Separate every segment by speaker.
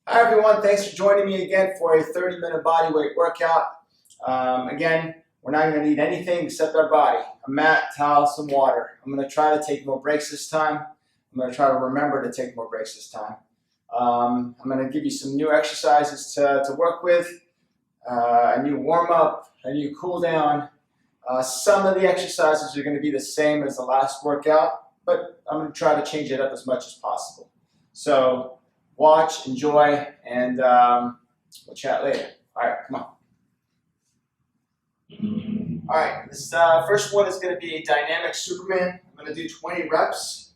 Speaker 1: Hi everyone, thanks for joining me again for a 30-minute body weight workout. Again, we're not going to need anything except our body, a mat, towel, some water. I'm going to try to take more breaks this time. I'm going to try to remember to take more breaks this time. I'm going to give you some new exercises to work with, a new warm-up, a new cool-down. Some of the exercises are going to be the same as the last workout, but I'm going to try to change it up as much as possible. So watch, enjoy, and we'll chat later. All right, come on. All right, this first one is going to be a dynamic Superman. I'm going to do 20 reps.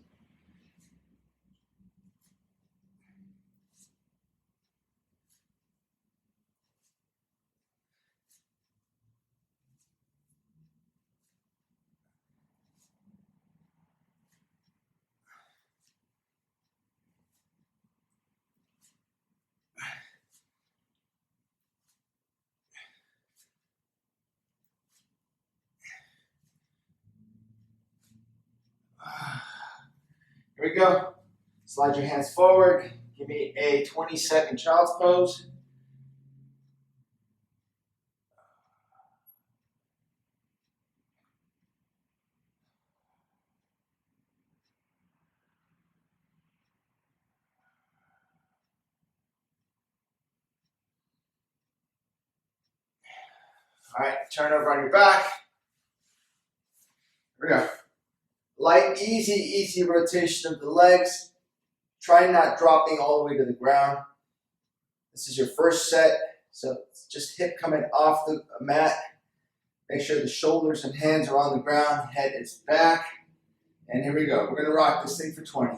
Speaker 1: Here we go. Slide your hands forward. Give me a 20-second child's pose. All right, turn over on your back. Here we go. Light, easy rotation of the legs. Try not dropping all the way to the ground. This is your first set, so just hip coming off the mat. Make sure the shoulders and hands are on the ground, head is back. And here we go. We're going to rock this thing for 20.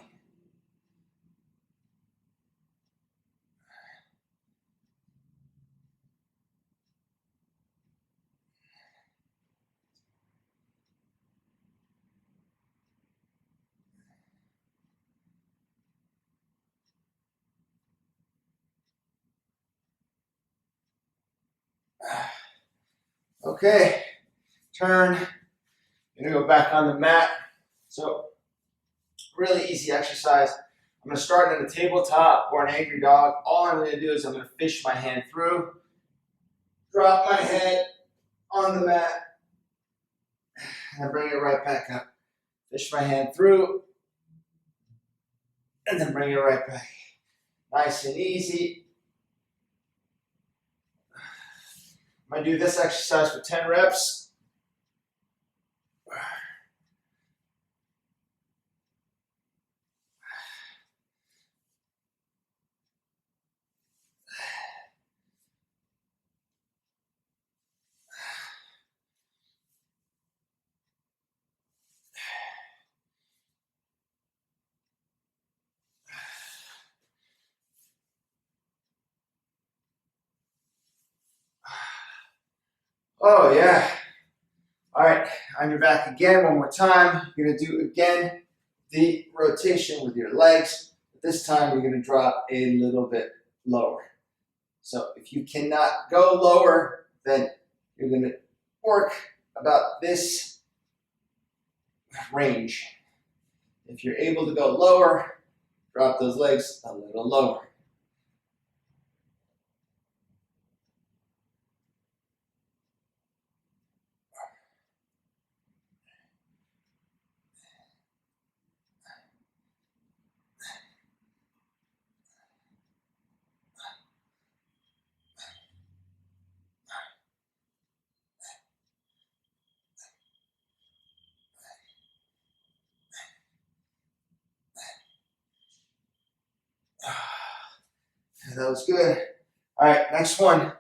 Speaker 1: Okay, turn. You're gonna go back on the mat. So, really easy exercise. I'm gonna start in a tabletop or an angry dog. All I'm gonna do is I'm gonna fish my hand through, drop my head on the mat, and then bring it right back up. Fish my hand through, and then bring it right back. Nice and easy. I'm gonna do this exercise for 10 reps. Oh yeah. All right, on your back again, one more time. You're gonna do again the rotation with your legs. This time you're gonna drop a little bit lower. So if you cannot go lower, then you're gonna work about this range. If you're able to go lower, drop those legs a little lower. That was good. All right, next one.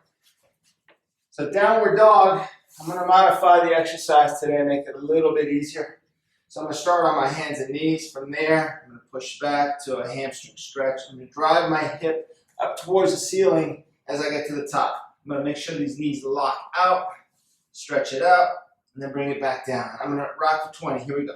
Speaker 1: So downward dog, I'm going to modify the exercise today and make it a little bit easier. So I'm going to start on my hands and knees. From there, I'm going to push back to a hamstring stretch. I'm going to drive my hip up towards the ceiling as I get to the top. I'm going to make sure these knees lock out, stretch it out, and then bring it back down. I'm going to rock for 20. Here we go.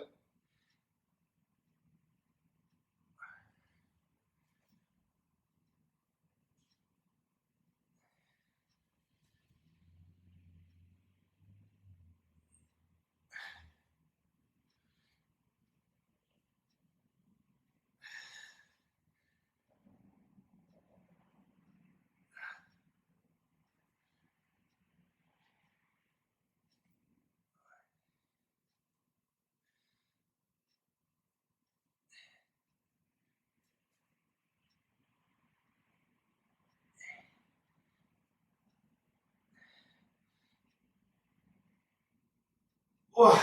Speaker 1: Whew.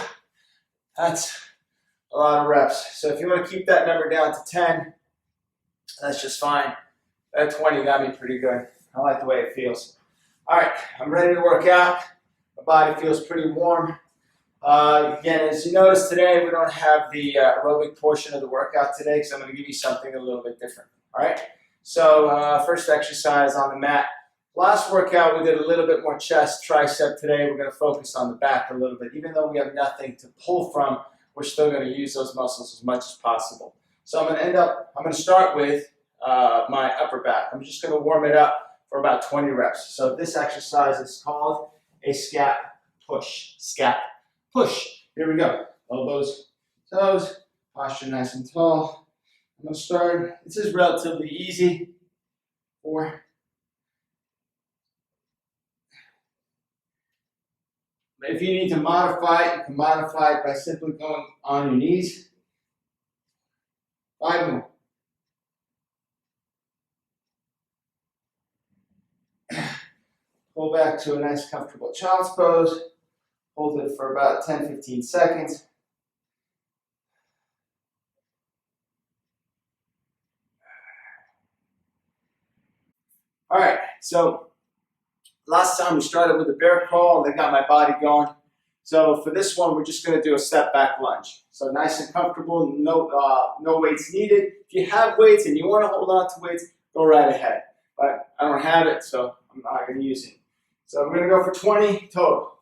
Speaker 1: That's a lot of reps. So if you want to keep that number down to 10, that's just fine. That 20 got me pretty good. I like the way it feels. All right, I'm ready to work out. My body feels pretty warm. Again, as you notice today, we don't have the aerobic portion of the workout today because I'm going to give you something a little bit different. All right, so first exercise on the mat. Last workout, we did a little bit more chest, tricep. Today, we're going to focus on the back a little bit. Even though we have nothing to pull from, we're still going to use those muscles as much as possible. So I'm going to start with my upper back. I'm just going to warm it up for about 20 reps. So this exercise is called a scap push. Scap push. Here we go. Elbows, toes, posture nice and tall. I'm going to start. This is relatively easy. 4. If you need to modify it, you can modify it by simply going on your knees. 5 more. Pull back to a nice comfortable child's pose. Hold it for about 10-15 seconds. All right, so last time we started with a bear crawl, and I got my body going. So for this one, we're just going to do a step back lunge. So nice and comfortable, no weights needed. If you have weights and you want to hold on to weights, go right ahead. But I don't have it, so I'm not going to use it. So we're going to go for 20 total.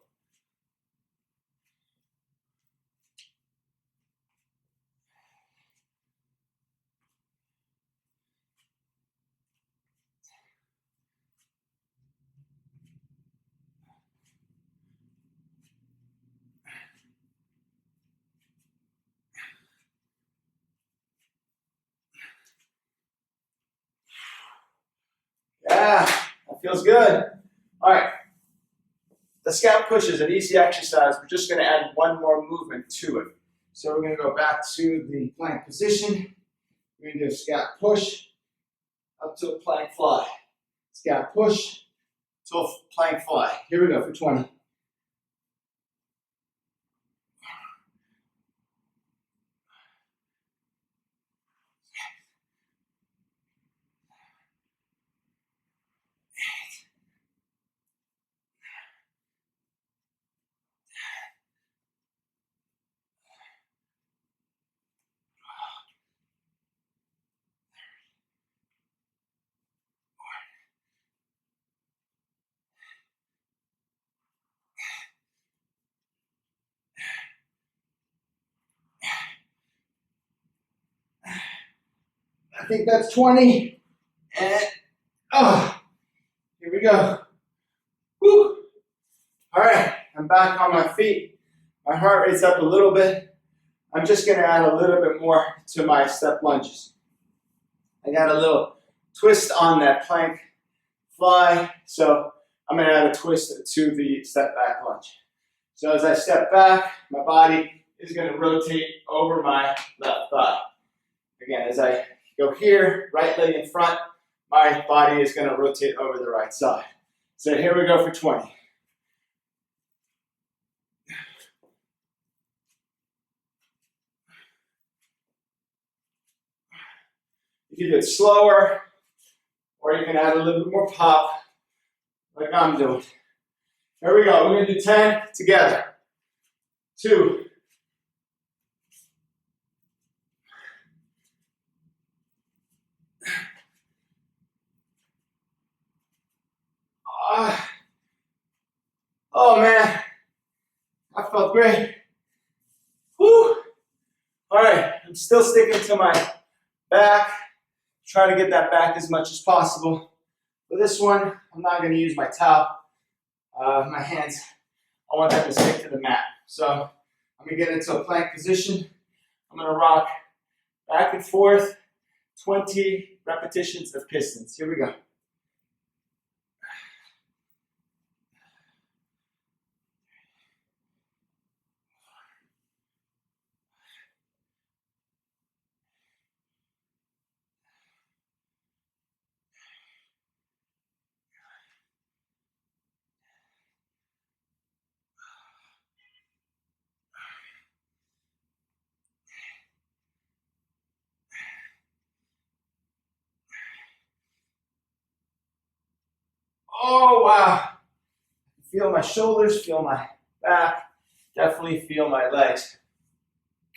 Speaker 1: Yeah, that feels good. All right. The scap push is an easy exercise. We're just going to add one more movement to it. So we're going to go back to the plank position. We're going to do a scap push up to a plank fly. Scap push to a plank fly. Here we go for 20. I think that's 20. And here we go. Woo. All right, I'm back on my feet. My heart rate's up a little bit. I'm just going to add a little bit more to my step lunges. I got a little twist on that plank fly, so I'm going to add a twist to the step back lunge. So as I step back, my body is going to rotate over my left thigh. Again, as I go here, right leg in front, my body is going to rotate over the right side. So here we go for 20. You can do it slower, or you can add a little bit more pop, like I'm doing. Here we go. We're going to do 10 together. 2. 5. Oh man, I felt great. Woo! All right, I'm still sticking to my back. Try to get that back as much as possible. For this one, I'm not going to use my towel. My hands, I want them to stick to the mat. So I'm going to get into a plank position. I'm going to rock back and forth, 20 repetitions of pistons. Here we go. Oh, wow. Feel my shoulders, feel my back, definitely feel my legs.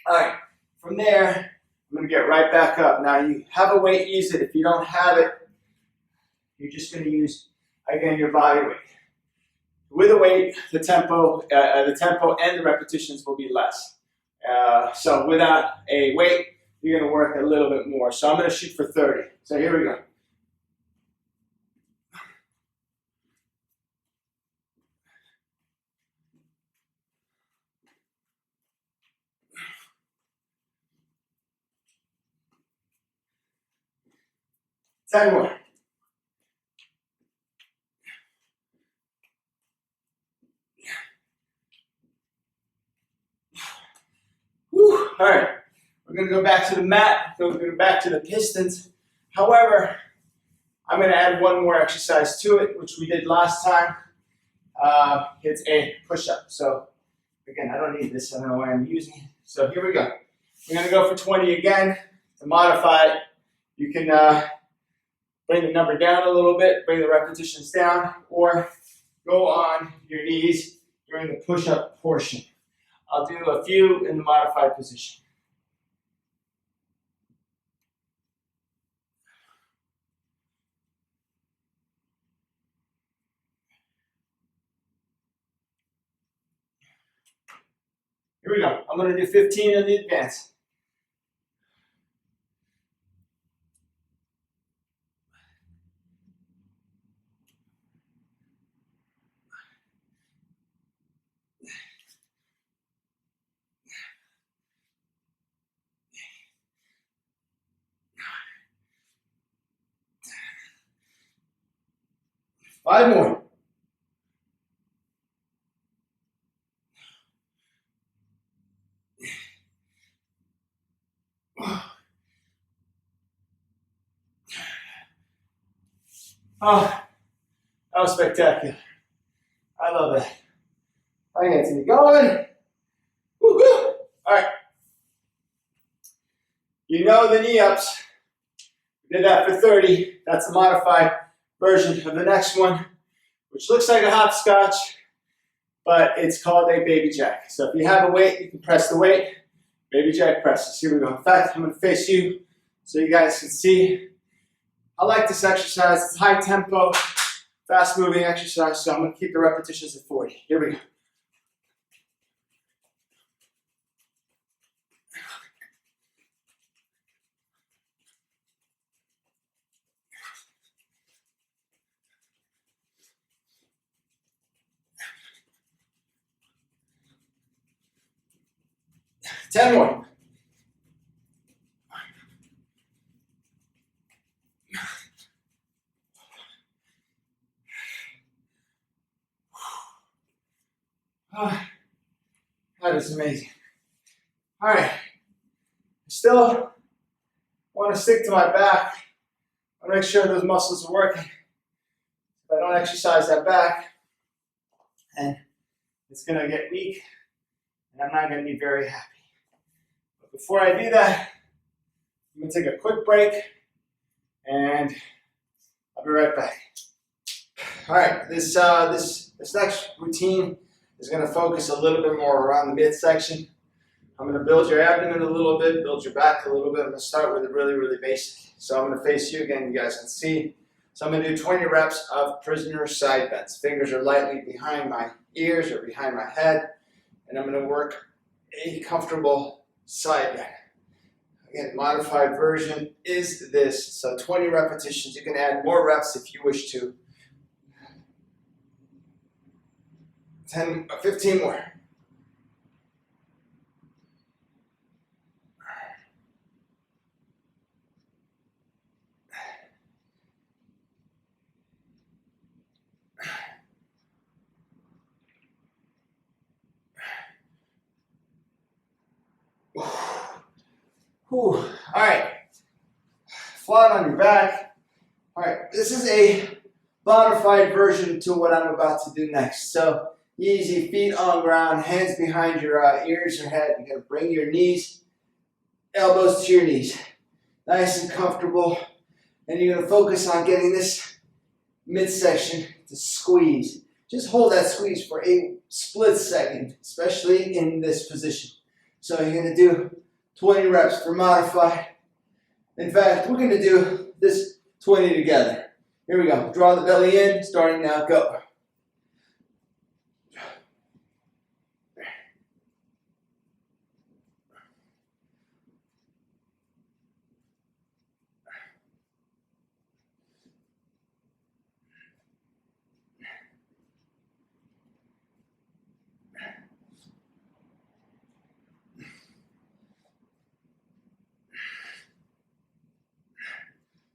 Speaker 1: All right, from there, I'm gonna get right back up. Now you have a weight, use it. If you don't have it, you're just gonna use, again, your body weight. With a weight, the tempo and the repetitions will be less. So without a weight, you're gonna work a little bit more. So I'm gonna shoot for 30. So here we go. Ten more. Whew. All right, we're gonna go back to the mat, we're gonna go back to the pistons. However, I'm gonna add one more exercise to it, which we did last time. It's a push-up. So again, I don't need this, I don't know why I'm using it. So here we go. We're gonna go for 20 again. To modify it, you can bring the number down a little bit, bring the repetitions down, or go on your knees during the push-up portion. I'll do a few in the modified position. Here we go. I'm going to do 15 in the advance. Five more. Oh, that was spectacular. I love that. I got to get going. Woo-hoo. All right. You know the knee ups. We did that for 30. That's a modified version of the next one, which looks like a hopscotch, but it's called a baby jack. So if you have a weight, you can press the weight. Baby jack presses. Here we go. In fact, I'm going to face you so you guys can see. I like this exercise. It's high tempo, fast moving exercise, so I'm going to keep the repetitions at 40. Here we go. Ten more. Oh, that is amazing. All right. I still want to stick to my back. I want to make sure those muscles are working. If I don't exercise that back, and it's going to get weak, and I'm not going to be very happy. But before I do that, I'm going to take a quick break, and I'll be right back. All right, this next routine is going to focus a little bit more around the midsection. I'm going to build your abdomen a little bit, build your back a little bit. I'm going to start with it really, really basic. So I'm going to face you again, you guys can see. So I'm going to do 20 reps of prisoner side bends. Fingers are lightly behind my ears or behind my head. And I'm going to work a comfortable side bend. Again, modified version is this. So 20 repetitions. You can add more reps if you wish to. 15 more. Whew. All right, flat on your back. All right, this is a modified version to what I'm about to do next. So easy, feet on ground, hands behind your ears or head. You're gonna bring your knees, elbows to your knees. Nice and comfortable. And you're gonna focus on getting this midsection to squeeze. Just hold that squeeze for a split second, especially in this position. So you're going to do 20 reps for modified. In fact, we're going to do this 20 together. Here we go. Draw the belly in, starting now, go.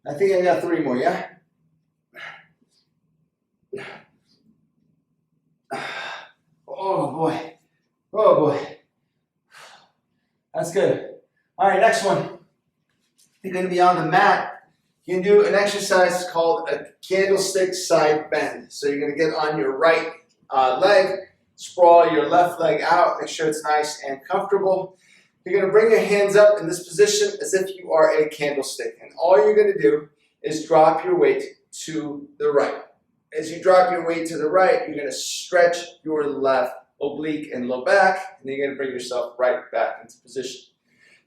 Speaker 1: I think I got 3 more, yeah? Oh boy. Oh boy. That's good. All right, next one. You're going to be on the mat. You can do an exercise called a candlestick side bend. So you're going to get on your right leg, sprawl your left leg out, make sure it's nice and comfortable. You're going to bring your hands up in this position as if you are a candlestick. And all you're going to do is drop your weight to the right. As you drop your weight to the right, you're going to stretch your left oblique and low back, and then you're going to bring yourself right back into position.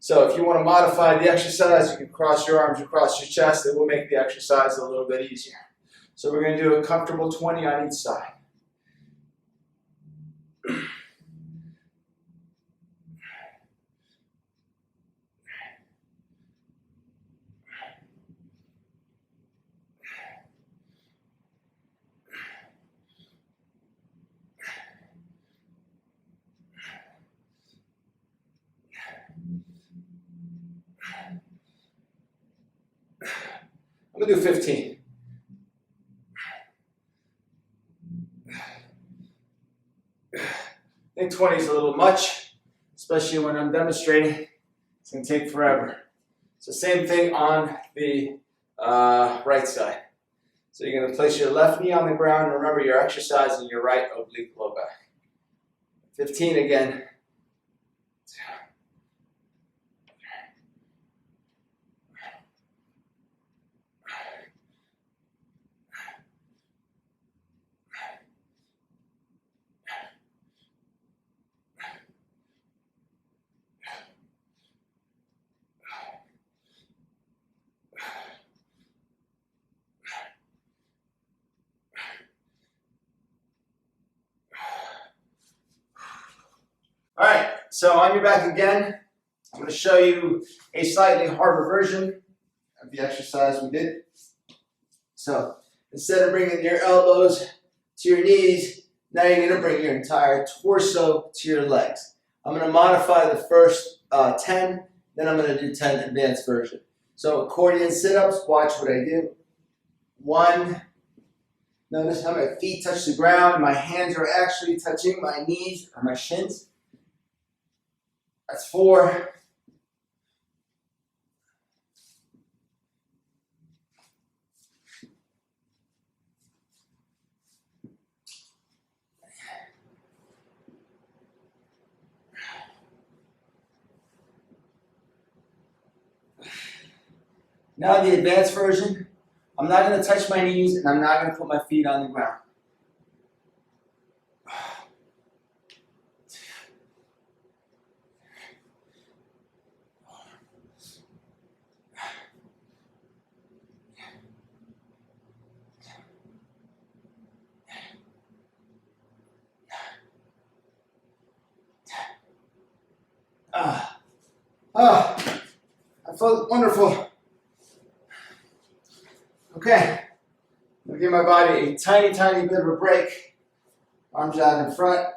Speaker 1: So if you want to modify the exercise, you can cross your arms across your chest. It will make the exercise a little bit easier. So we're going to do a comfortable 20 on each side. I'm going to do 15. I think 20 is a little much, especially when I'm demonstrating. It's going to take forever. So same thing on the right side. So you're going to place your left knee on the ground. Remember, you're exercising your right oblique low back. 15 again. All right, so on your back again, I'm going to show you a slightly harder version of the exercise we did. So instead of bringing your elbows to your knees, now you're going to bring your entire torso to your legs. I'm going to modify the first 10, then I'm going to do 10 advanced version. So accordion sit-ups, watch what I do. 1, notice how my feet touch the ground, my hands are actually touching my knees or my shins. That's 4. Now the advanced version, I'm not going to touch my knees and I'm not going to put my feet on the ground. I felt wonderful. Okay, I'm going to give my body a tiny, tiny bit of a break. Arms out in front.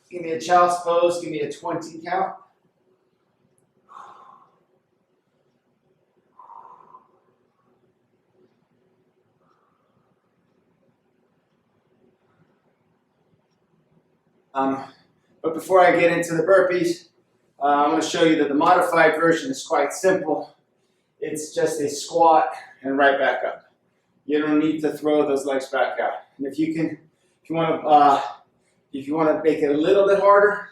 Speaker 1: Give me a child's pose. Give me a 20 count. But before I get into the burpees, I'm going to show you that the modified version is quite simple. It's just a squat and right back up. You don't need to throw those legs back out. And if you want to make it a little bit harder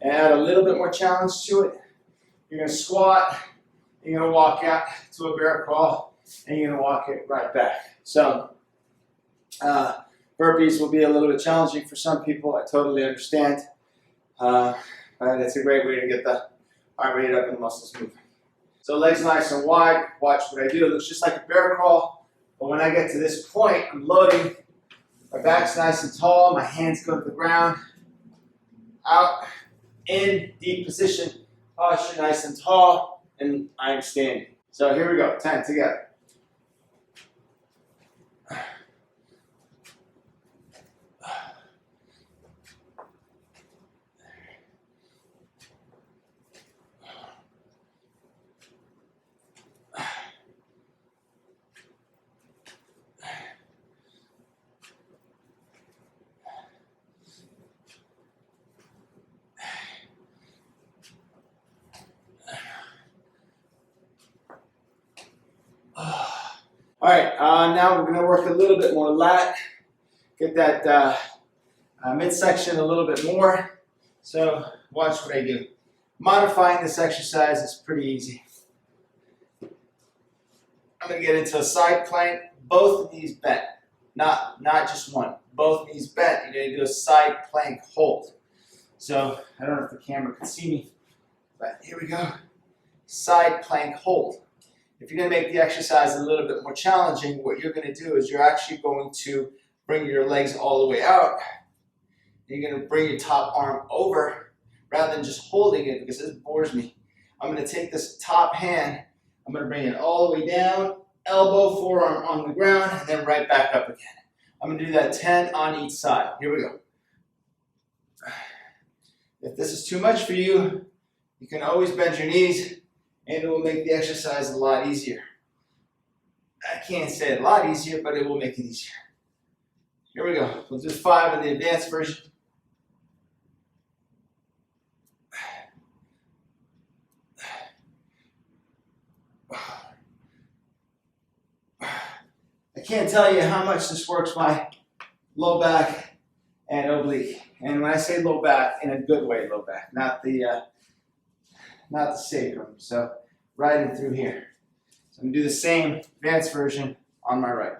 Speaker 1: and add a little bit more challenge to it, you're going to squat, you're going to walk out to a bear crawl, and you're going to walk it right back. So Burpees will be a little bit challenging for some people. I totally understand. But it's a great way to get the heart rate up and the muscles moving. So legs nice and wide. Watch what I do. It looks just like a bear crawl. But when I get to this point, I'm loading. My back's nice and tall. My hands go to the ground. Out. In. Deep position. Posture nice and tall. And I'm standing. So here we go. 10 together. All right, now we're going to work a little bit more lat, get that midsection a little bit more. So watch what I do. Modifying this exercise is pretty easy. I'm going to get into a side plank, both knees bent, not just one. Both knees bent. You're going to do a side plank hold. So I don't know if the camera can see me, but here we go. Side plank hold. If you're going to make the exercise a little bit more challenging, what you're going to do is you're actually going to bring your legs all the way out. You're going to bring your top arm over rather than just holding it, because this bores me. I'm going to take this top hand, I'm going to bring it all the way down, elbow, forearm on the ground, and then right back up again. I'm going to do that 10 on each side. Here we go. If this is too much for you, you can always bend your knees, and it will make the exercise a lot easier. I can't say a lot easier, but it will make it easier. Here we go. We'll do 5 in the advanced version. I can't tell you how much this works my low back and oblique. And when I say low back, in a good way, low back, not the sacrum. So right in through here. So I'm going to do the same advanced version on my right.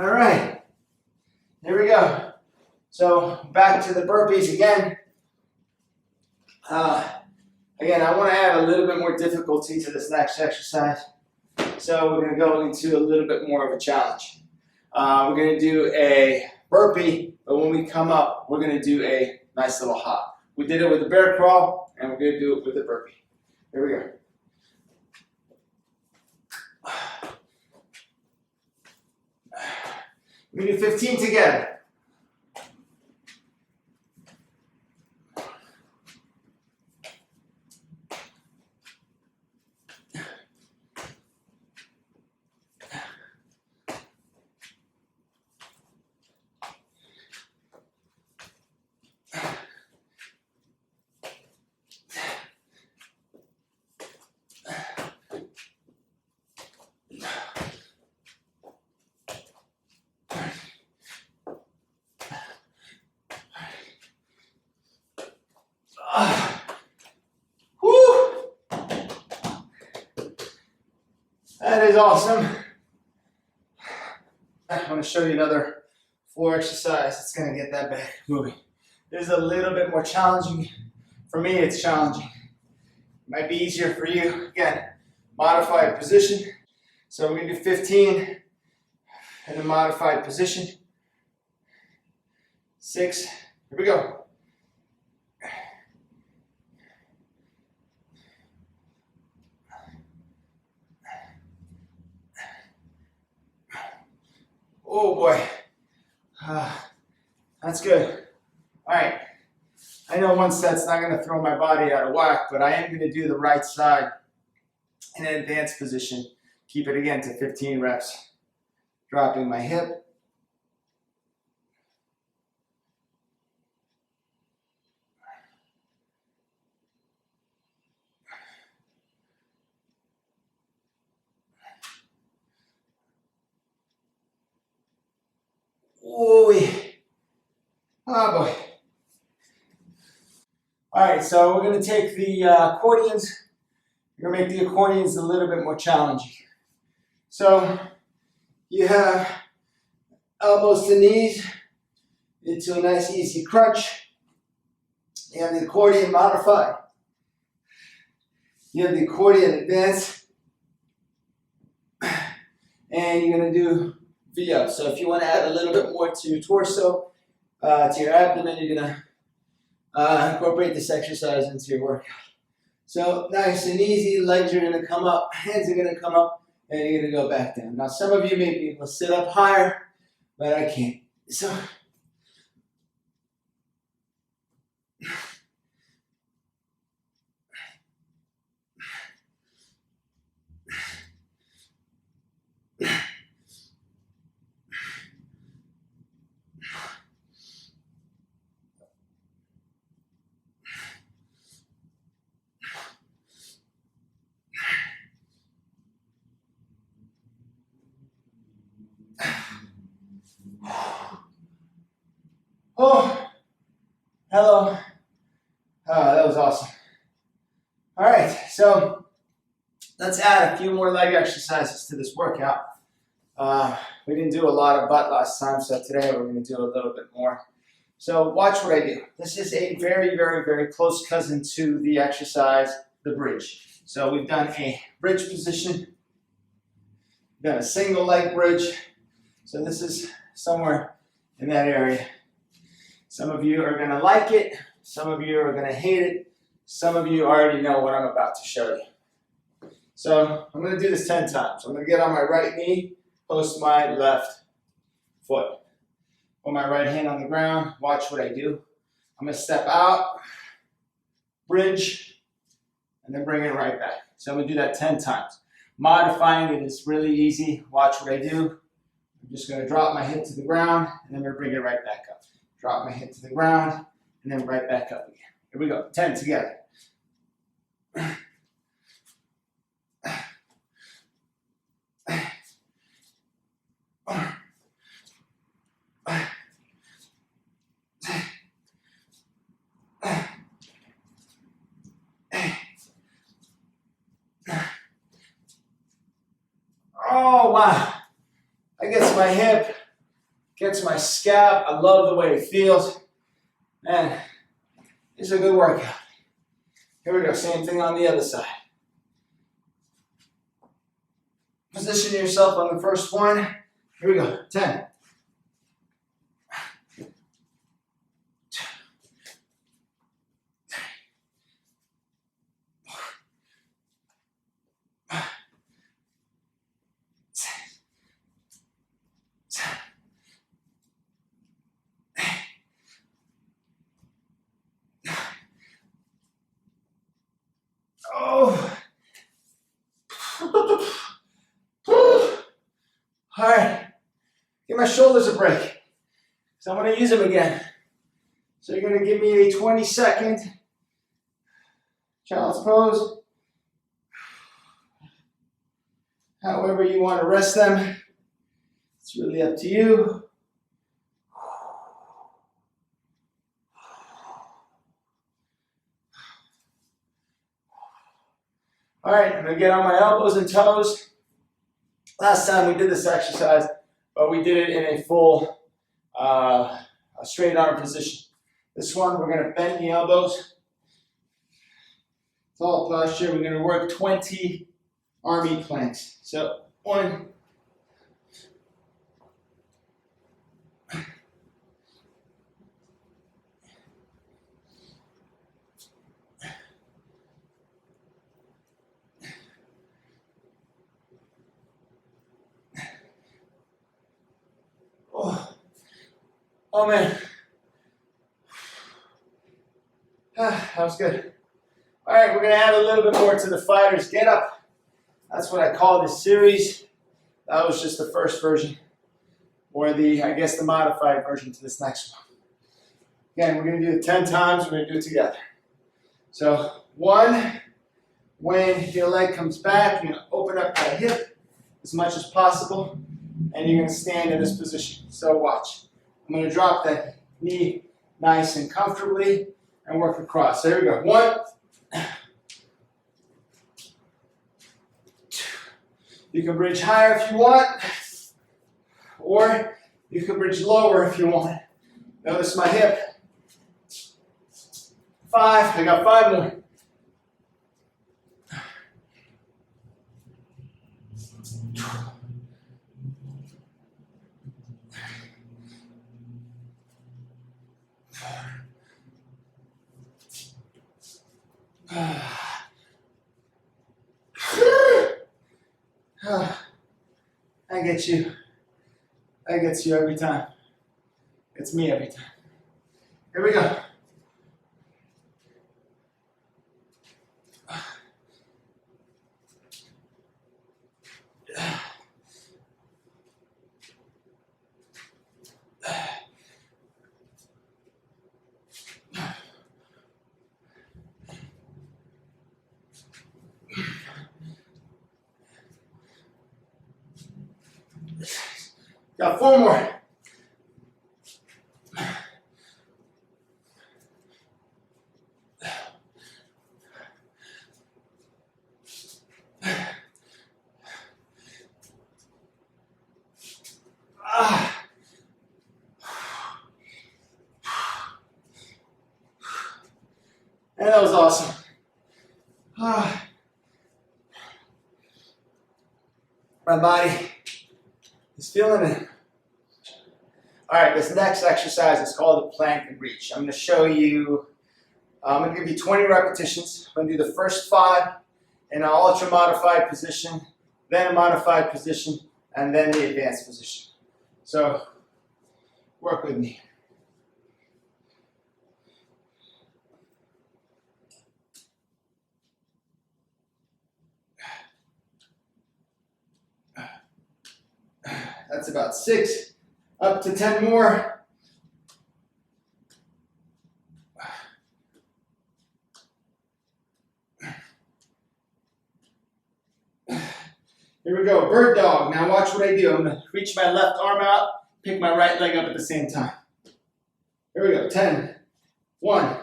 Speaker 1: All right, here we go. So back to the burpees again. Again, I want to add a little bit more difficulty to this next exercise. So we're going to go into a little bit more of a challenge. We're going to do a burpee, but when we come up, we're going to do a nice little hop. We did it with the bear crawl, and we're going to do it with the burpee. Here we go. We do 15 together. That is awesome. I want to show you another floor exercise that's going to get that back moving. This is a little bit more challenging. For me, it's challenging. It might be easier for you. Again, modified position. So we're going to do 15 in a modified position. 6. Here we go. Oh boy, that's good. All right, I know one set's not going to throw my body out of whack, but I am going to do the right side in an advanced position. Keep it again to 15 reps. Dropping my hip. Oh boy. All right, so we're going to take the accordions. We're going to make the accordions a little bit more challenging. So you have elbows to knees into a nice easy crunch. You have the accordion modified. You have the accordion advanced. And you're going to do V-up. So if you want to add a little bit more to your torso, to your abdomen, you're going to incorporate this exercise into your workout. So nice and easy, legs are going to come up, hands are going to come up, and you're going to go back down. Now some of you may be able to sit up higher, but I can't. So oh, hello. Oh, that was awesome. All right, so let's add a few more leg exercises to this workout. We didn't do a lot of butt last time, so today we're going to do a little bit more. So watch what I do. This is a very, very, very close cousin to the exercise, the bridge. So we've done a bridge position, we've done a single leg bridge. So this is somewhere in that area. Some of you are going to like it. Some of you are going to hate it. Some of you already know what I'm about to show you. So I'm going to do this 10 times. I'm going to get on my right knee, post my left foot. Put my right hand on the ground. Watch what I do. I'm going to step out, bridge, and then bring it right back. So I'm going to do that 10 times. Modifying it is really easy. Watch what I do. I'm just going to drop my hip to the ground, and then we're going to bring it right back up. Drop my hip to the ground, and then right back up again. Here we go. 10 together. Oh, wow. I gets my hip, gets my scap. I love the way it feels. Man, it's a good workout. Here we go, same thing on the other side. Position yourself on the first one. Here we go, 10. Oh. All right, give my shoulders a break. So I'm going to use them again. So you're going to give me a 20-second child's pose. However you want to rest them, it's really up to you. All right, I'm going to get on my elbows and toes. Last time we did this exercise, but we did it in a full straight arm position. This one, we're going to bend the elbows. Tall posture. We're going to work 20 army planks. So 1, 2. Oh man. That was good. All right, we're going to add a little bit more to the fighters get up. That's what I call this series. That was just the first version, or I guess the modified version to this next one. Again, we're going to do it 10 times. We're going to do it together. So 1, when your leg comes back, you're going to open up that hip as much as possible, and you're going to stand in this position. So watch. I'm going to drop that knee nice and comfortably, and work across. So here we go. 1, 2. You can bridge higher if you want, or you can bridge lower if you want. Notice my hip. 5, I got 5 more. I get you. I get you every time. It's me every time. Here we go. Got 4 more. And that was awesome. My body is feeling it. All right, this next exercise is called the plank and reach. I'm going to show you, I'm going to give you 20 repetitions. I'm going to do the first 5 in an ultra modified position, then a modified position, and then the advanced position. So, work with me. That's about 6, up to 10 more. Here we go, bird dog. Now watch what I do. I'm gonna reach my left arm out, pick my right leg up at the same time. Here we go, 10, 1.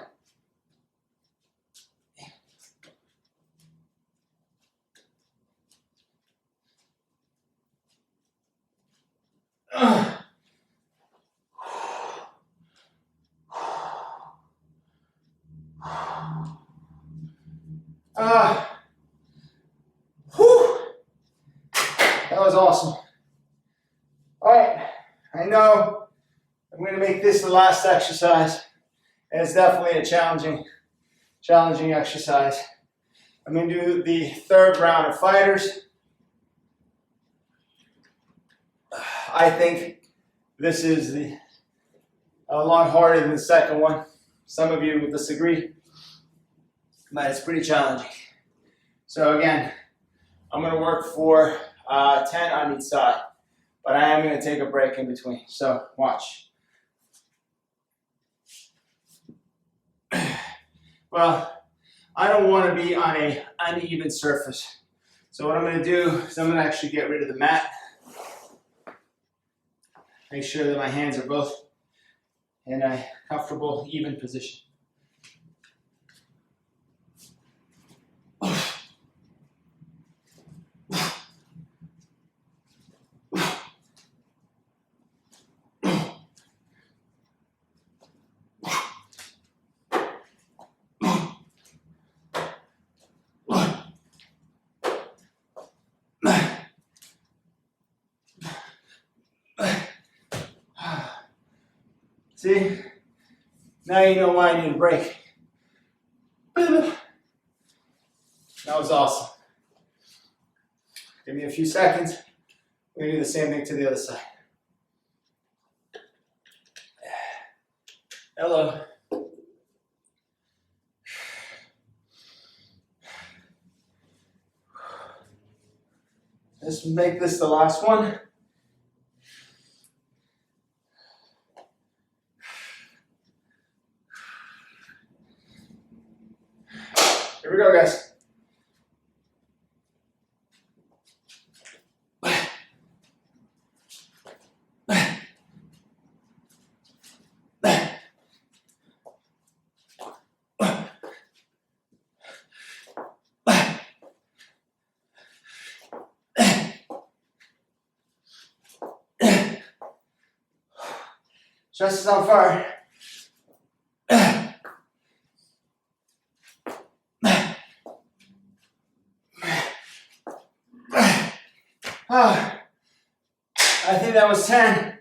Speaker 1: That was awesome. All right, I know I'm going to make this the last exercise, and it's definitely a challenging exercise. I'm going to do the 3rd round of fighters. I think this is a lot harder than the second one. Some of you will disagree, but it's pretty challenging. So again, I'm going to work for 10 on each side, but I am going to take a break in between. So watch. Well, I don't want to be on an uneven surface. So what I'm going to do is I'm going to actually get rid of the mat. Make sure that my hands are both in a comfortable, even position. See? Now you know why I need a break. That was awesome. Give me a few seconds. We're going to do the same thing to the other side. Hello. Let's make this the last one. Here we go, guys. Chest is on fire. I think that was 10.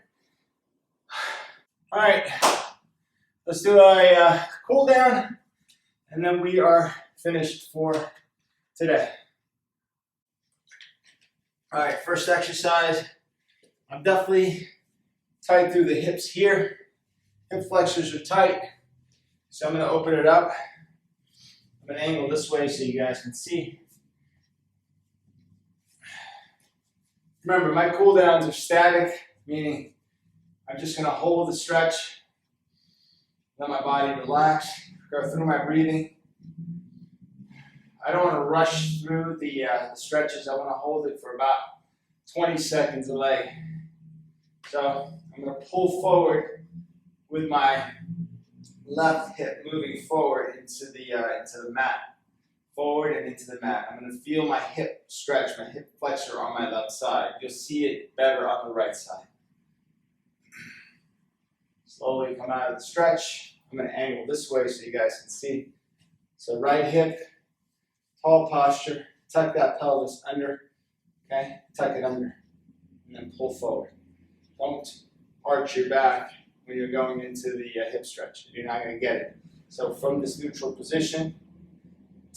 Speaker 1: All right, let's do a cool down, and then we are finished for today. All right, first exercise. I'm definitely tight through the hips here. Hip flexors are tight, so I'm going to open it up. I'm going to angle this way so you guys can see. Remember, my cool downs are static, meaning I'm just going to hold the stretch, let my body relax, go through my breathing. I don't want to rush through the stretches. I want to hold it for about 20 seconds a leg. So I'm going to pull forward with my left hip moving forward into the mat. Forward and into the mat. I'm going to feel my hip stretch, my hip flexor on my left side. You'll see it better on the right side. Slowly come out of the stretch. I'm going to angle this way so you guys can see. So right hip, tall posture, tuck that pelvis under, okay? Tuck it under, and then pull forward. Don't arch your back when you're going into the hip stretch. You're not going to get it. So from this neutral position,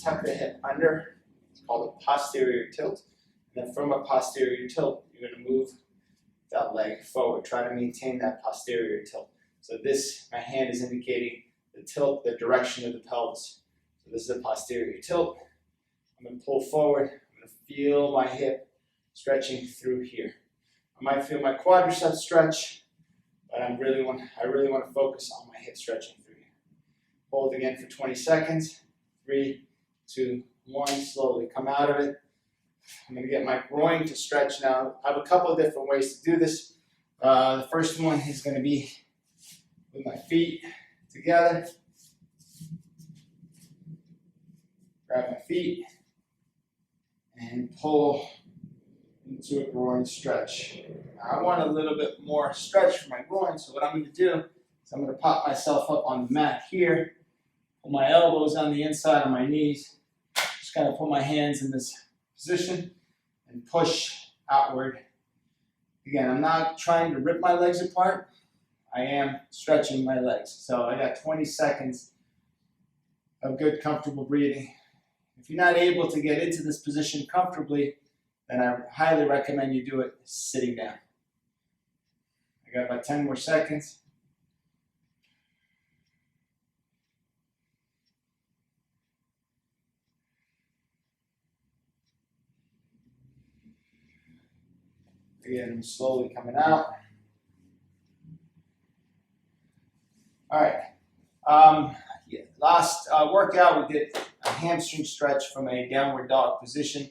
Speaker 1: tuck the hip under. It's called a posterior tilt. And then from a posterior tilt, you're going to move that leg forward. Try to maintain that posterior tilt. So this, my hand is indicating the tilt, the direction of the pelvis. So this is a posterior tilt. I'm going to pull forward. I'm going to feel my hip stretching through here. I might feel my quadriceps stretch, but I really want to focus on my hip stretching through here. Hold again for 20 seconds. 3, 2, 1. Slowly come out of it. I'm going to get my groin to stretch now. I have a couple of different ways to do this. The first one is going to be with my feet together. Grab my feet and pull into a groin stretch. Now, I want a little bit more stretch for my groin, so what I'm going to do is I'm going to pop myself up on the mat here, pull my elbows on the inside of my knees, just kind of put my hands in this position and push outward. Again, I'm not trying to rip my legs apart. I am stretching my legs. So I got 20 seconds of good, comfortable breathing. If you're not able to get into this position comfortably, then I highly recommend you do it sitting down. I got about 10 more seconds. Again, I'm slowly coming out. All right. Last workout, we did a hamstring stretch from a downward dog position.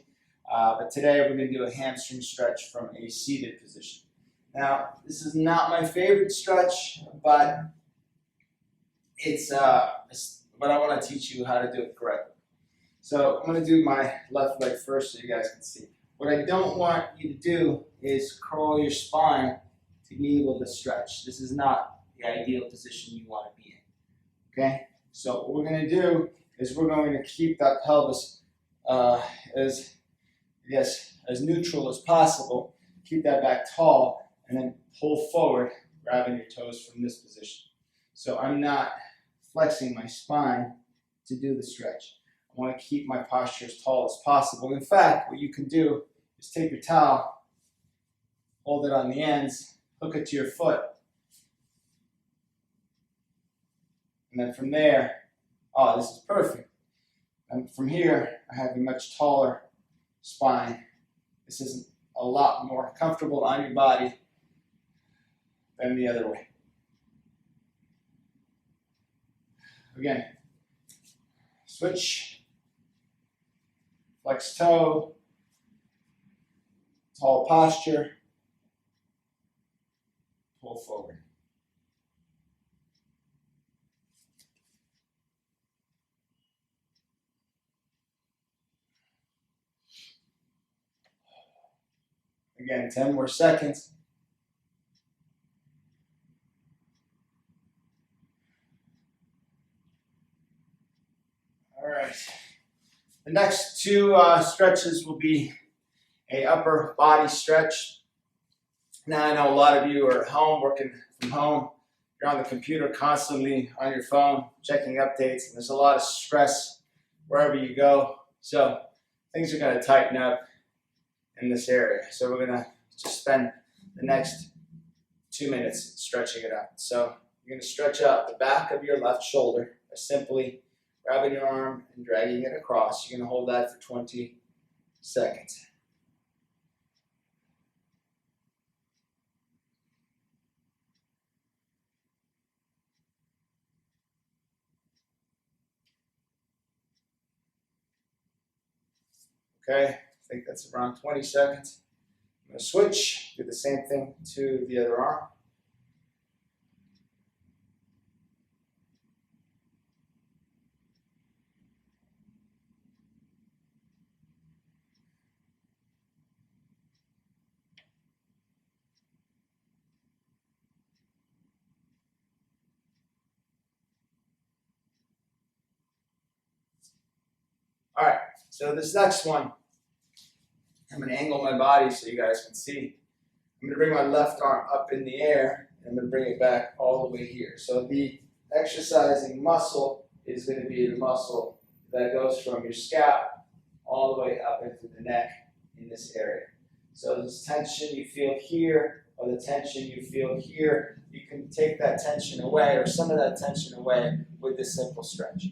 Speaker 1: But today we're going to do a hamstring stretch from a seated position. Now, this is not my favorite stretch, but but I want to teach you how to do it correctly. So I'm going to do my left leg first so you guys can see. What I don't want you to do is curl your spine to be able to stretch. This is not the ideal position you want to be in. Okay? So what we're going to do is we're going to keep that pelvis as neutral as possible. Keep that back tall and then pull forward, grabbing your toes from this position. So I'm not flexing my spine to do the stretch. I want to keep my posture as tall as possible. In fact, what you can do is take your towel, hold it on the ends, hook it to your foot, and then from there, oh, this is perfect. And from here, I have a much taller spine. This is a lot more comfortable on your body than the other way. Again, switch, flex toe, tall posture, pull forward. Again, 10 more seconds. All right. The next two stretches will be a upper body stretch. Now I know a lot of you are at home, working from home. You're on the computer constantly, on your phone, checking updates, and there's a lot of stress wherever you go. So things are going to tighten up in this area. So we're going to just spend the next 2 minutes stretching it out. So you're going to stretch out the back of your left shoulder by simply grabbing your arm and dragging it across. You're going to hold that for 20 seconds. Okay, I think that's around 20 seconds. I'm going to switch, do the same thing to the other arm. All right, so this next one, I'm going to angle my body so you guys can see. I'm going to bring my left arm up in the air, and I'm going to bring it back all the way here. So the exercising muscle is going to be the muscle that goes from your scalp all the way up into the neck in this area. So this tension you feel here, or the tension you feel here, you can take that tension away, or some of that tension away, with this simple stretch.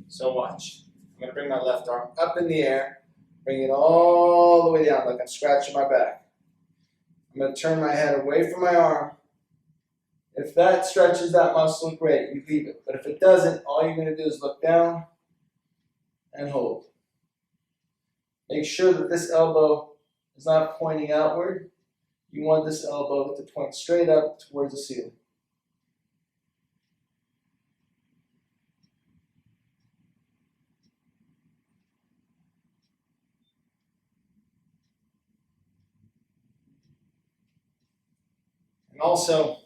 Speaker 1: So watch. I'm going to bring my left arm up in the air, bring it all the way down like I'm scratching my back. I'm going to turn my head away from my arm. If that stretches that muscle, great, you leave it. But if it doesn't, all you're going to do is look down and hold. Make sure that this elbow is not pointing outward. You want this elbow to point straight up towards the ceiling. And also,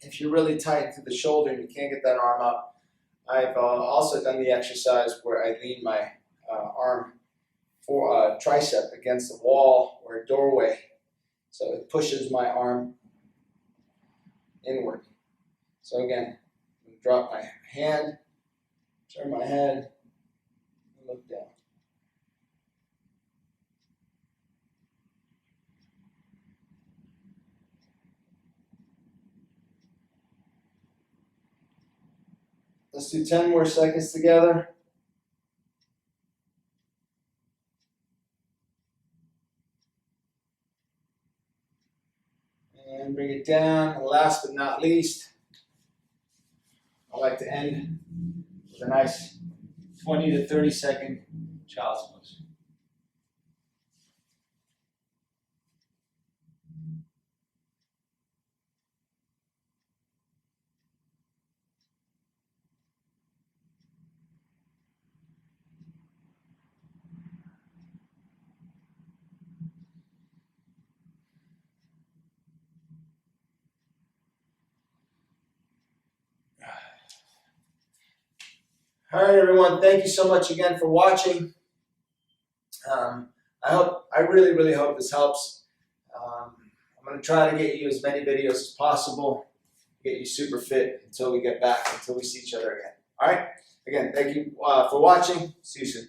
Speaker 1: if you're really tight to the shoulder and you can't get that arm up, I've also done the exercise where I lean my arm for tricep against the wall or a doorway. So it pushes my arm inward. So again, I'm going to drop my hand, turn my head, and look down. Let's do 10 more seconds together. And bring it down. And last but not least, I like to end with a nice 20 to 30 second child's pose. All right, everyone. Thank you so much again for watching. I really hope this helps. I'm going to try to get you as many videos as possible, get you super fit until we get back, until we see each other again. All right. Again, thank you for watching. See you soon.